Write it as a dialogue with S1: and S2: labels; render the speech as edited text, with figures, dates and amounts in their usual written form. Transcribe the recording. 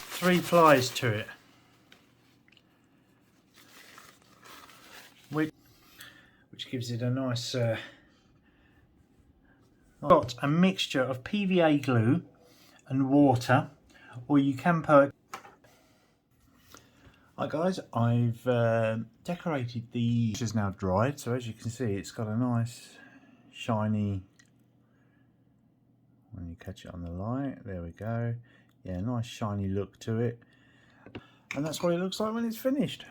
S1: Three plies to it, which gives it a nice got a mixture of PVA glue and water, or you can put. Hi guys, I've decorated the, which is now dried, so as you can see it's got a nice shiny, when you catch it on the light, there we go, yeah, nice shiny look to it, and that's what it looks like when it's finished.